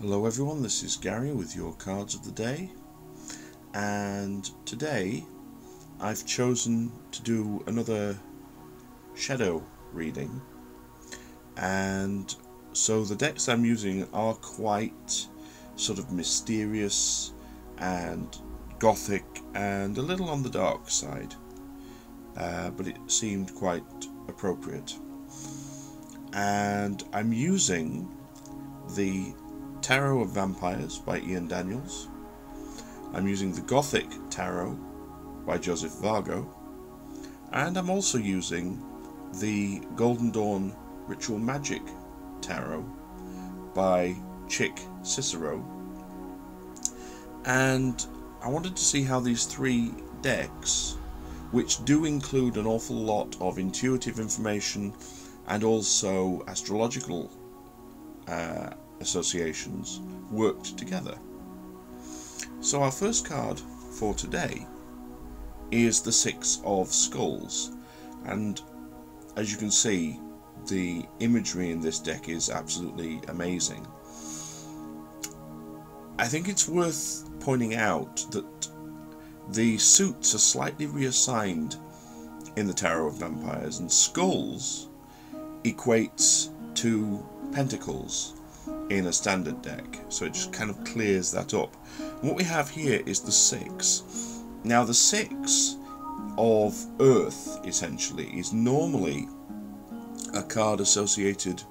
Hello everyone, this is Gary with your cards of the day, and today I've chosen to do another shadow reading, and so the decks I'm using are quite sort of mysterious and gothic and a little on the dark side, but it seemed quite appropriate. And I'm using the Tarot of Vampires by Ian Daniels. I'm using the Gothic Tarot by Joseph Vargo, and I'm also using the Golden Dawn Ritual Magic Tarot by Chick Cicero. And I wanted to see how these three decks, which do include an awful lot of intuitive information and also astrological associations, worked together. So our first card for today is the Six of Skulls, and as you can see, the imagery in this deck is absolutely amazing. I think it's worth pointing out that the suits are slightly reassigned in the Tarot of Vampires, and skulls equates to pentacles in a standard deck, so it just kind of clears that up. What we have here is the Six. Now the Six of Earth essentially is normally a card associated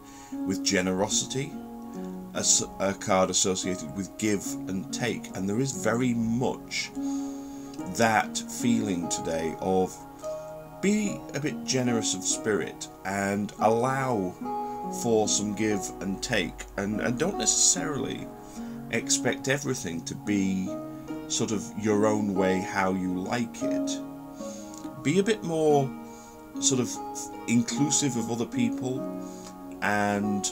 with generosity, a card associated with give and take, and there is very much that feeling today of be a bit generous of spirit and allow for some give and take, and don't necessarily expect everything to be sort of your own way, how you like it. Be a bit more sort of inclusive of other people and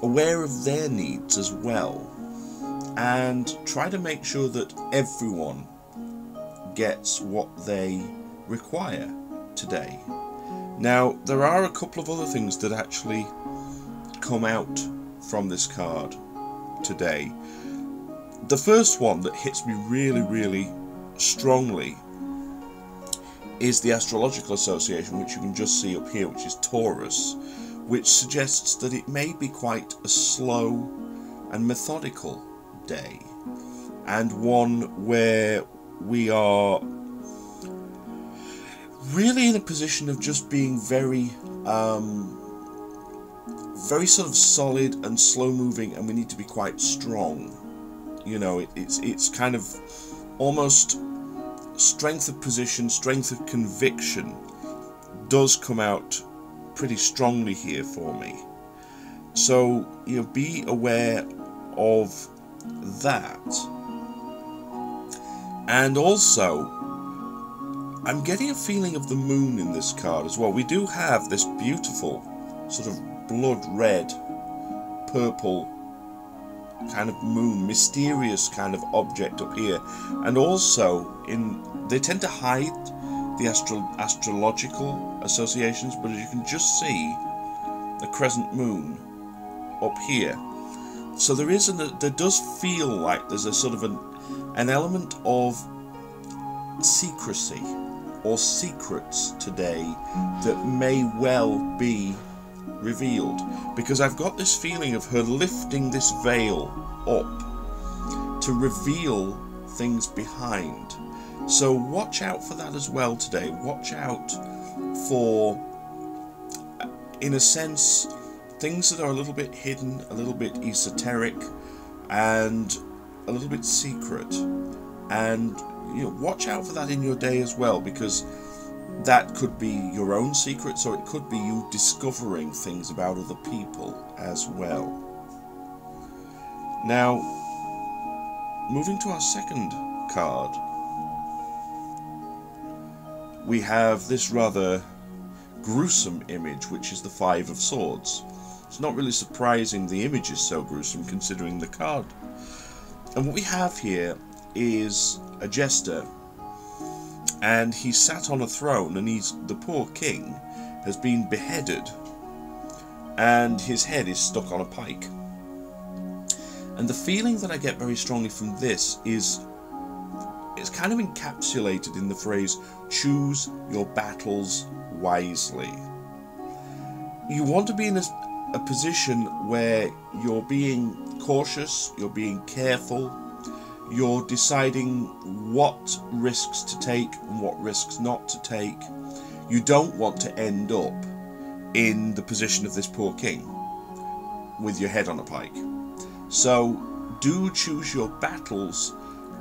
aware of their needs as well, and try to make sure that everyone gets what they require today. Now there are a couple of other things that actually come out from this card today. The first one that hits me really strongly is the astrological association, which you can just see up here, which is Taurus, which suggests that it may be quite a slow and methodical day, and one where we are really in a position of just being very sort of solid and slow moving, and we need to be quite strong. You know, it's kind of almost strength of position, strength of conviction does come out pretty strongly here for me. So, you know, be aware of that. And also, I'm getting a feeling of the moon in this card as well. We do have this beautiful sort of blood red, purple kind of moon, mysterious kind of object up here, and also they tend to hide the astrological associations, but as you can just see, the crescent moon up here. So there does feel like there's a sort of an element of secrecy or secrets today that may well be revealed, because I've got this feeling of her lifting this veil up to reveal things behind. So watch out for that as well today. Watch out for, in a sense, things that are a little bit hidden, a little bit esoteric, and a little bit secret. And you know, watch out for that in your day as well, because that could be your own secrets, or it could be you discovering things about other people as well. Now, moving to our second card, we have this rather gruesome image, which is the Five of Swords. It's not really surprising the image is so gruesome considering the card. And what we have here is a jester, and he's sat on a throne, and the poor king has been beheaded, and his head is stuck on a pike. And the feeling that I get very strongly from this is, it's kind of encapsulated in the phrase, choose your battles wisely. You want to be in a position where you're being cautious, you're being careful, you're deciding what risks to take and what risks not to take. You don't want to end up in the position of this poor king with your head on a pike. So do choose your battles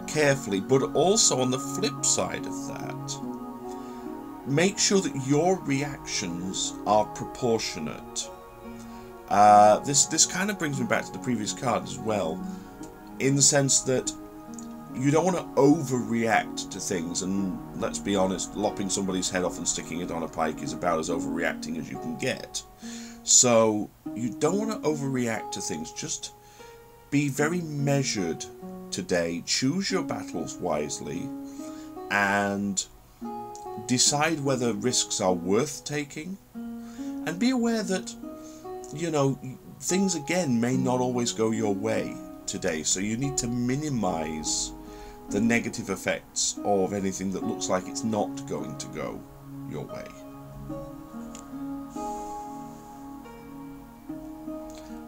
carefully, but also on the flip side of that, make sure that your reactions are proportionate. This kind of brings me back to the previous card as well, in the sense that you don't want to overreact to things, and let's be honest, lopping somebody's head off and sticking it on a pike is about as overreacting as you can get. So you don't want to overreact to things, just be very measured today, choose your battles wisely, and decide whether risks are worth taking, and be aware that, you know, things again may not always go your way today, so you need to minimize the negative effects of anything that looks like it's not going to go your way.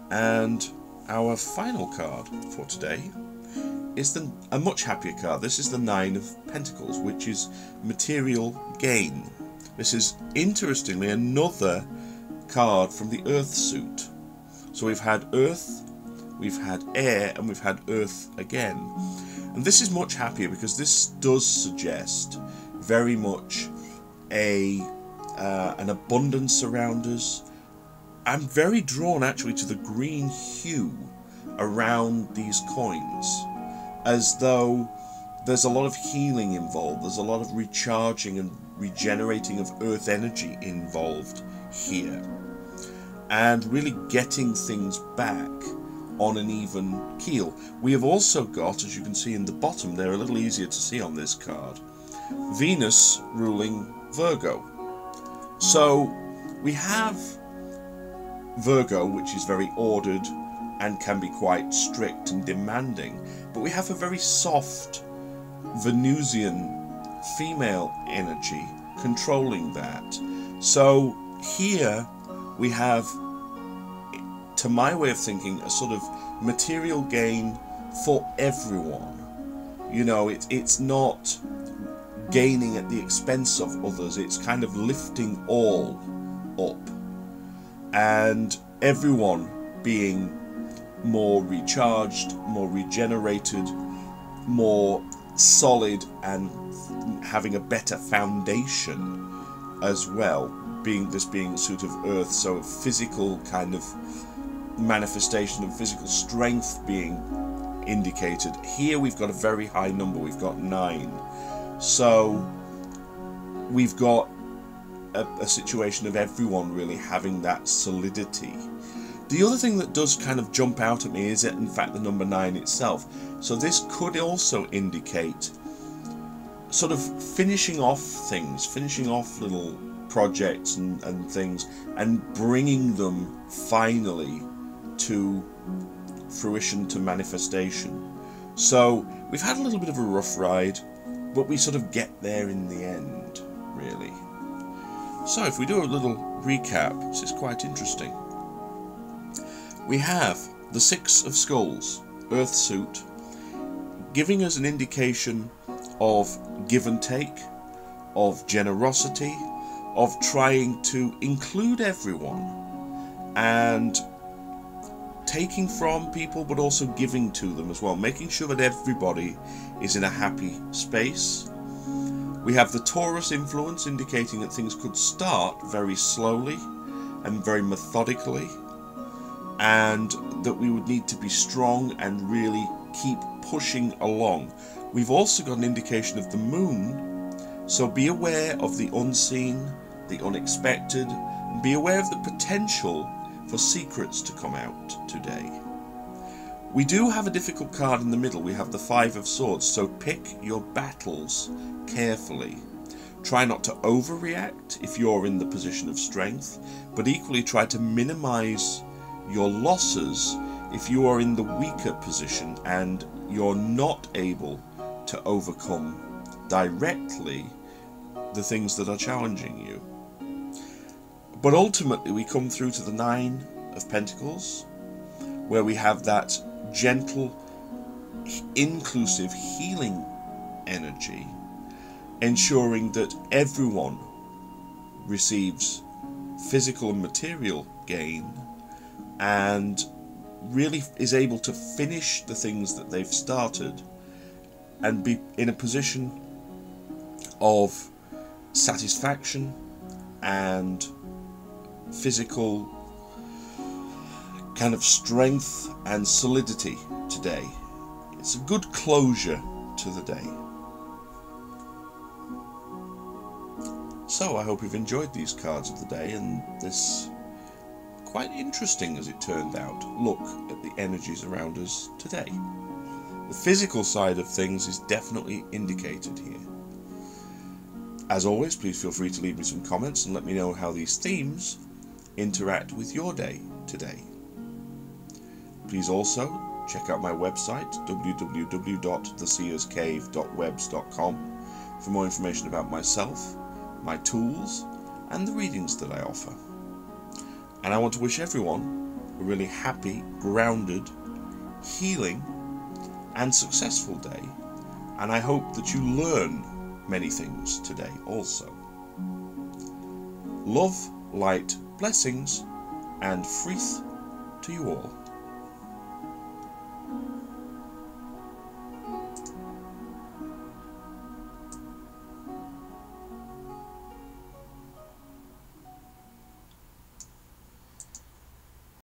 And our final card for today is a much happier card. This is the Nine of Pentacles, which is material gain. This is, interestingly, another card from the Earth suit. So we've had Earth, we've had Air, and we've had Earth again. And this is much happier because this does suggest very much an abundance around us. I'm very drawn actually to the green hue around these coins, as though there's a lot of healing involved, there's a lot of recharging and regenerating of earth energy involved here, and really getting things back on an even keel. We have also got, as you can see in the bottom, they're a little easier to see on this card, Venus ruling Virgo. So we have Virgo, which is very ordered and can be quite strict and demanding, but we have a very soft Venusian female energy controlling that. So here we have, to my way of thinking, a sort of material gain for everyone. You know, it's not gaining at the expense of others, it's kind of lifting all up, and everyone being more recharged, more regenerated, more solid, and having a better foundation as well, being sort of Earth, so physical kind of manifestation of physical strength being indicated. Here we've got a very high number, we've got 9, so we've got a situation of everyone really having that solidity. The other thing that does kind of jump out at me is in fact the number 9 itself. So this could also indicate sort of finishing off things, finishing off little projects and things, and bringing them finally to fruition, to manifestation. So we've had a little bit of a rough ride, but we sort of get there in the end, really. So if we do a little recap, this is quite interesting. We have the Six of Skulls, Earth suit, giving us an indication of give and take, of generosity, of trying to include everyone, and taking from people but also giving to them as well, making sure that everybody is in a happy space. We have the Taurus influence, indicating that things could start very slowly and very methodically, and that we would need to be strong and really keep pushing along. We've also got an indication of the moon, so be aware of the unseen, the unexpected, and be aware of the potential for secrets to come out today. We do have a difficult card in the middle. We have the Five of Swords, so pick your battles carefully. Try not to overreact if you're in the position of strength, but equally try to minimize your losses if you are in the weaker position and you're not able to overcome directly the things that are challenging you. But ultimately we come through to the Nine of Pentacles, where we have that gentle, inclusive, healing energy, ensuring that everyone receives physical and material gain and really is able to finish the things that they've started and be in a position of satisfaction and physical kind of strength and solidity today. It's a good closure to the day. So I hope you've enjoyed these cards of the day and this quite interesting, as it turned out, look at the energies around us today. The physical side of things is definitely indicated here. As always, please feel free to leave me some comments and let me know how these themes interact with your day today. Please also check out my website, www.theseerscave.webs.com, for more information about myself, my tools, and the readings that I offer. And I want to wish everyone a really happy, grounded, healing, and successful day. And I hope that you learn many things today also. Love, light, blessings, and frith to you all.